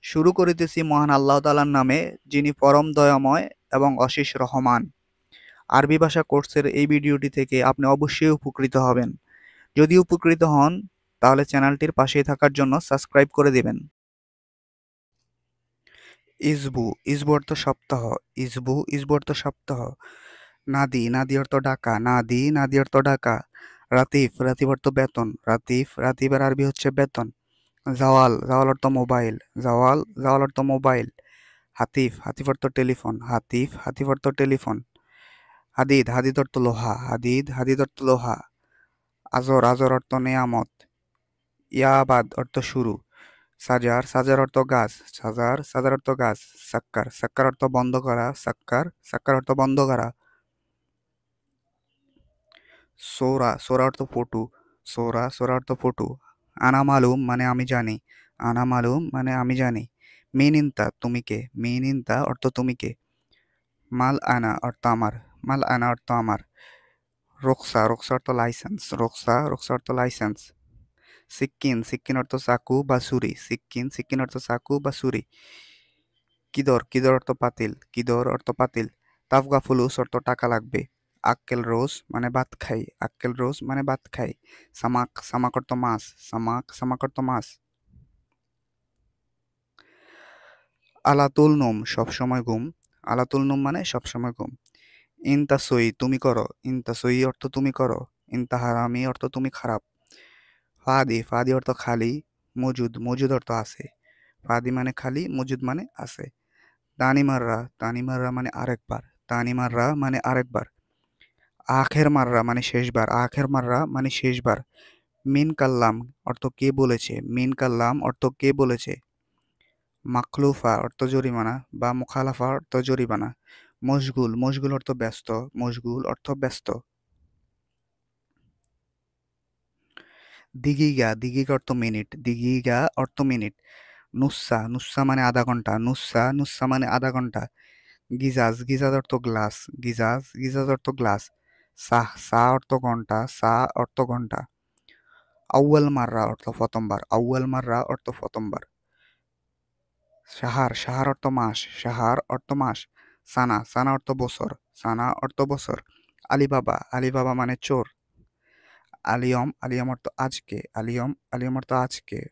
শুরু করিতেছি মহান আল্লাহ তাআলার নামে, যিনি পরম দয়াময় এবং অশেষ রহমান। আরবি ভাষা কোর্সের এই ভিডিওটি থেকে আপনি অবশ্যই উপকৃত হবেন। যদি উপকৃত হন, তাহলে চ্যানেলটির পাশেই থাকার জন্য সাবস্ক্রাইব করে দিবেন। ইসবু, ইসবু অর্থ সপ্তাহ। ইসবু অর্থ সপ্তাহ। নাদি, নাদি অর্থ ডাকা। নাদি অর্থ ডাকা। রাতিফ, রাতিফ অর্থ বেতন। রাতিফের আরবি হচ্ছে বেতন। জাওয়াল, জাওয়াল অর্থ মোবাইল। জাওয়াল অর্থ মোবাইল। হাতিফ, হাতিফ অর্থ টেলিফোন। হাতিফ অর্থ টেলিফোন। হাদিদ অর্থ লোহা। হাদিদ অর্থ লোহা। আজর অর্থ নেয়ামত। ইয়াবাদ অর্থ শুরু। সাজার অর্থ গাছ। সাজার অর্থ গাছ। সাক্কার অর্থ বন্ধ করা। সাক্কার অর্থ বন্ধ করা। সোরা অর্থ পটু। সোরা অর্থ পটু। আনা মালুম মানে আমি জানি। মানে আমি জানি। তুমি কে? অর্থ তুমি কে? মাল আনা অর্থ আমার। রোকসা অর্থ লাইসেন্স। রোকসা অর্থ লাইসেন্স। সিক্কিন অর্থ চাকু বা ছুরি। সিক্কিন অর্থ চাকু বা ছুরি। কিদর অর্থ পাতিল। অর্থ পাতিল। তাফগা ফুলুস অর্থ টাকা লাগবে। আক্কেল রোজ মানে ভাত খাই। সামাক অর্থ মাছ। সামাক অর্থ মাছ। আলাতুল নুম সবসময় ঘুম। আলাতুল নুম মানে সবসময় ঘুম। ইনতা সই তুমি করো। অর্থ তুমি করো। ইনতা হারামি অর্থ তুমি খারাপ। ফাদি অর্থ খালি। মজুদ অর্থ আছে। ফাদি মানে খালি, মজুদ মানে আছে। তানি মাররা মানে আরেকবার। আখের মাররা মানে শেষবার। মিন কাল্লাম অর্থ কে বলেছে। মাকলুফা অর্থ জরিমানা বা মুখালাফা অর্থ জরিমানা। মশগুল অর্থ ব্যস্ত। ব্যস্ত। দিগিগা অর্থ মিনিট। নুসা মানে আধা ঘন্টা। নুসা মানে আধা ঘন্টা। গিজাজ অর্থ গ্লাস। গিজাজ অর্থ গ্লাস। সা অর্থ ঘন্টা। আউয়াল মাররা অর্থ প্রথমবার। সাহার অর্থ মাস। সানা অর্থ বছর। আলিবাবা মানে চোর। আলিয়ম অর্থ আজকে।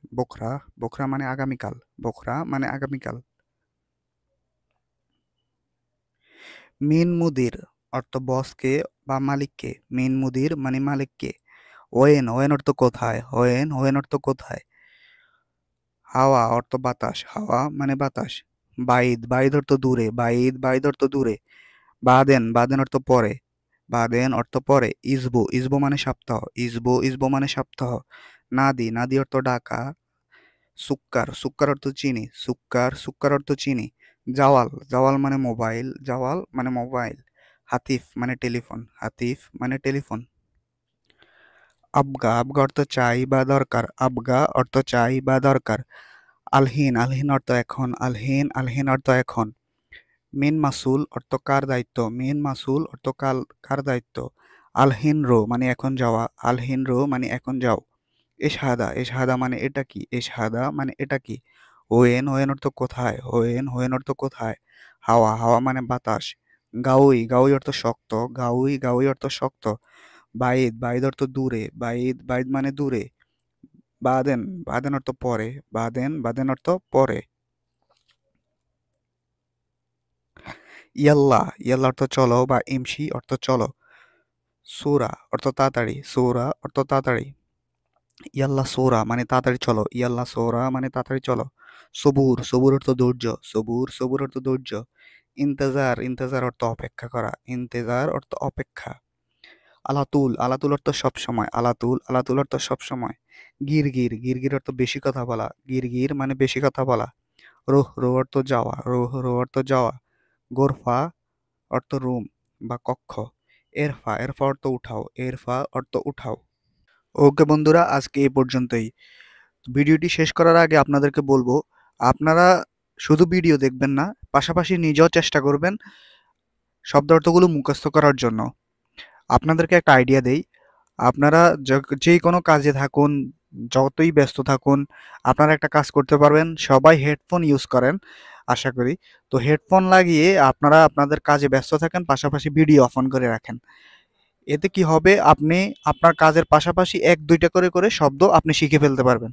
বোখরা মানে আগামীকাল। মিন মুদির অর্থ বসকে বা মালিককে। মিন মুদির মানে মালিককে। ওয়েন অর্থ কোথায়। হাওয়া অর্থ বাতাস। হাওয়া মানে বাতাস। বাইদ অর্থ দূরে। বাইদ অর্থ দূরে। বাদেন অর্থ পরে। অর্থ পরে। ইসবো মানে সপ্তাহ। মানে সপ্তাহ। নাদি অর্থ ডাকা। সুক্কার অর্থ চিনি। সুক্কার অর্থ চিনি। জাওয়াল মানে মোবাইল। হাতিফ মানে টেলিফোন। আবগা অর্থ চাই বা দরকার। আলহিন অর্থ এখন। আলহিন অর্থ এখন। মিন মাসুল অর্থ কার দায়িত্ব। কার দায়িত্ব। আলহিন রো মানে এখন যাও। এশহাদা মানে এটা কি। এটা কি। হোয়েন অর্থ কোথায়। অর্থ কোথায়। হাওয়া মানে বাতাস। গাউই অর্থ শক্ত। গাউই অর্থ শক্ত। বাইদ অর্থ দূরে। বাইদ মানে দূরে। বাদেন অর্থ পরে। বাদেন অর্থ পরে। ইয়াল্লা অর্থ চলো বা ইমশি অর্থ চলো। সূরা অর্থ তাড়াতাড়ি। ইয়াল্লা সোরা মানে তাড়াতাড়ি চলো। মানে তাড়াতাড়ি চলো। সবুর অর্থ ধৈর্য। সবুর অর্থ ধৈর্য। ইন্তেজার অর্থ অপেক্ষা করা। অর্থ অপেক্ষা। আলাতুল অর্থ সবসময়। আলাতুল অর্থ সবসময়। গিরগির অর্থ বেশি কথা বলা। মানে বেশি কথা বলা। রোহ অর্থ যাওয়া। অর্থ যাওয়া। গোরফা অর্থ রুম বা কক্ষ। এরফা অর্থ উঠাও। ওকে বন্ধুরা, আজকে এই পর্যন্তই। ভিডিওটি শেষ করার আগে আপনাদেরকে বলবো, আপনারা শুধু ভিডিও দেখবেন না, পাশাপাশি নিজেও চেষ্টা করবেন শব্দ অর্থগুলো মুখস্থ করার জন্য। আপনাদেরকে একটা আইডিয়া দেই, আপনারা যে কোনো কাজে থাকুন, যতই ব্যস্ত থাকুন আপনারা একটা কাজ করতে পারবেন। সবাই হেডফোন ইউজ করেন আশা করি। তো হেডফোন লাগিয়ে আপনারা আপনাদের কাজে ব্যস্ত থাকেন, পাশাপাশি ভিডিও অফ অন করে রাখেন। এতে কি হবে, আপনি আপনার কাজের পাশাপাশি ১-২টা করে শব্দ আপনি শিখে ফেলতে পারবেন।